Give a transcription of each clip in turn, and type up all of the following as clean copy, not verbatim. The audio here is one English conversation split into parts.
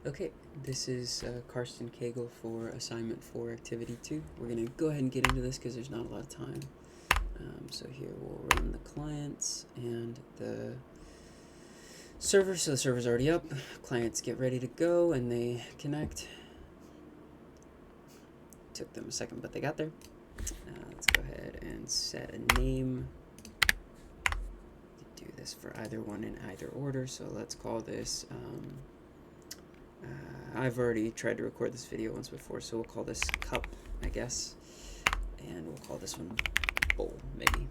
Okay, this is Karsten Cagle for Assignment 4 Activity 2. We're going to go ahead and get into this because there's not a lot of time. So here we'll run the clients and the server. So the server's already up. Clients get ready to go and they connect. Took them a second, but they got there. Let's go ahead and set a name. Do this for either one in either order. So let's call this... I've already tried to record this video once before, so we'll call this cup, I guess, and we'll call this one bowl, maybe.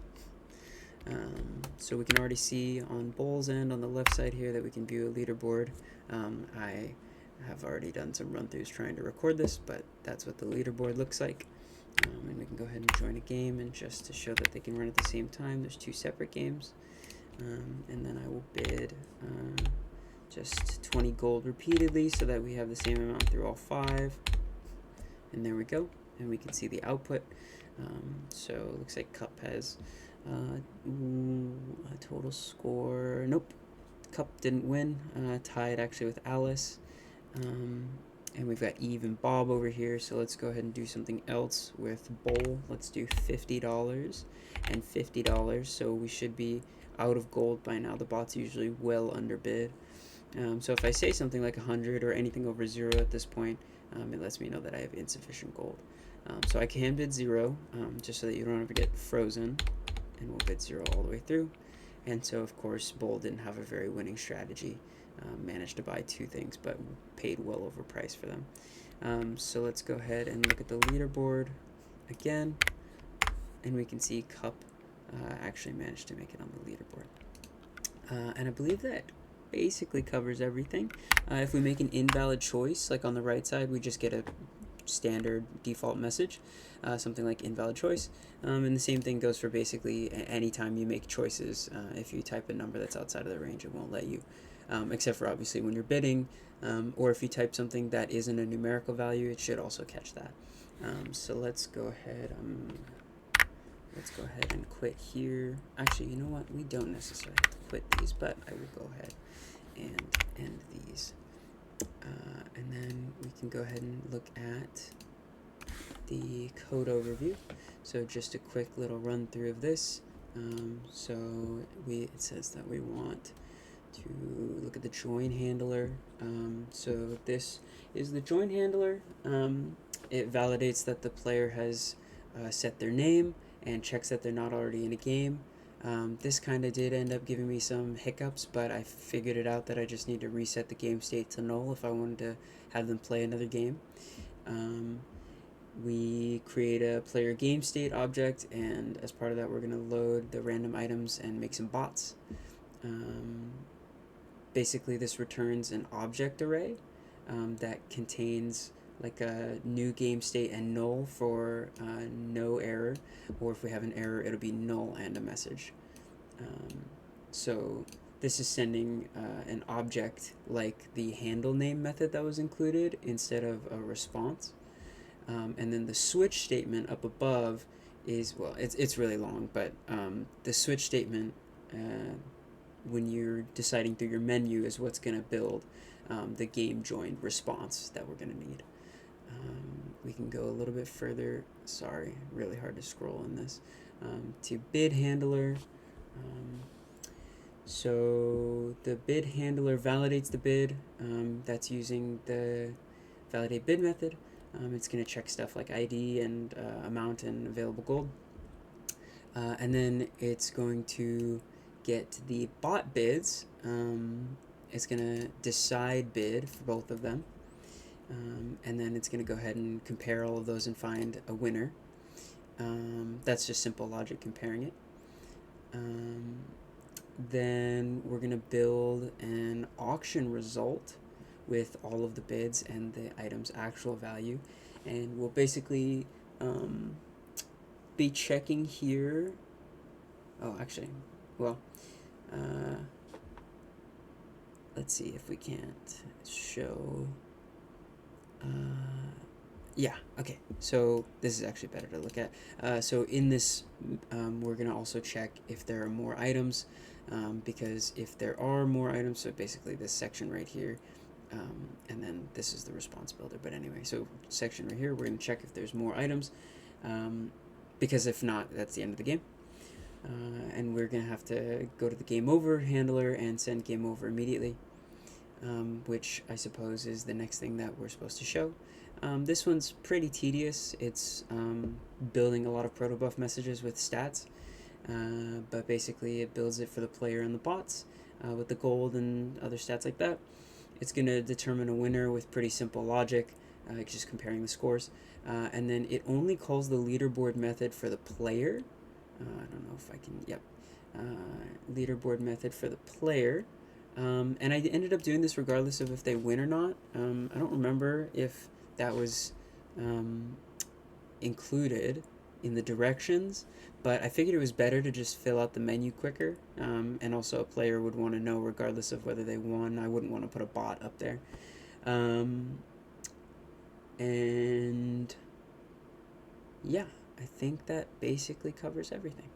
So we can already see on bowl's end on the left side here that we can view a leaderboard. I have already done some run-throughs trying to record this, but that's what the leaderboard looks like. And we can go ahead and join a game, and just to show that they can run at the same time, there's two separate games. And then I will bid just 20 gold repeatedly so that we have the same amount through all 5. And there we go. And we can see the output. So it looks like Cup has a total score. Nope. Cup didn't win. Tied actually with Alice. And we've got Eve and Bob over here. So let's go ahead and do something else with Bowl. Let's do $50 and $50. So we should be out of gold by now. The bot's usually well underbid. So if I say something like 100 or anything over 0 at this point, it lets me know that I have insufficient gold. So I can bid 0, just so that you don't ever get frozen, and we'll bid 0 all the way through. And so of course Bull didn't have a very winning strategy, managed to buy 2 things but paid well over price for them. So let's go ahead and look at the leaderboard again, and we can see Cup actually managed to make it on the leaderboard. And I believe that basically covers everything. If we make an invalid choice, like on the right side, we just get a standard default message, something like invalid choice. And the same thing goes for basically any time you make choices. If you type a number that's outside of the range, it won't let you, except for obviously when you're bidding, or if you type something that isn't a numerical value, it should also catch that. So let's go ahead. Let's go ahead and quit here. Actually, you know what? We don't necessarily have to quit these, but I will go ahead and end these. And then we can go ahead and look at the code overview. So just a quick little run through of this. It says that we want to look at the join handler. So this is the join handler. It validates that the player has set their name and checks that they're not already in a game. This kind of did end up giving me some hiccups, but I figured it out that I just need to reset the game state to null if I wanted to have them play another game. We create a player game state object, and as part of that we're going to load the random items and make some bots. Basically this returns an object array that contains like a new game state and null for no error, or if we have an error it'll be null and a message. So this is sending an object like the handle name method that was included instead of a response. And then the switch statement up above is, well, it's really long, but the switch statement when you're deciding through your menu is what's going to build the game join response that we're going to need. We can go a little bit further. Sorry, really hard to scroll in this. To bid handler. So the bid handler validates the bid. That's using the validate bid method. It's going to check stuff like ID and amount and available gold. And then it's going to get the bot bids. It's going to decide bid for both of them. And then it's going to go ahead and compare all of those and find a winner. That's just simple logic comparing it. Then we're going to build an auction result with all of the bids and the item's actual value. And we'll basically be checking here. Oh, actually, well, let's see if we can't show. Yeah, okay, so this is actually better to look at. So in this, we're going to also check if there are more items, because if there are more items, so basically this section right here, and then this is the response builder. But anyway, so section right here, we're going to check if there's more items, because if not, that's the end of the game. And we're going to have to go to the game over handler and send game over immediately, which I suppose is the next thing that we're supposed to show. This one's pretty tedious. It's building a lot of protobuf messages with stats, but basically it builds it for the player and the bots with the gold and other stats like that. It's going to determine a winner with pretty simple logic, just comparing the scores, and then it only calls the leaderboard method for the player. I don't know if I can, yep, leaderboard method for the player. And I ended up doing this regardless of if they win or not. I don't remember if that was included in the directions, but I figured it was better to just fill out the menu quicker, and also a player would want to know regardless of whether they won. I wouldn't want to put a bot up there. And yeah, I think that basically covers everything.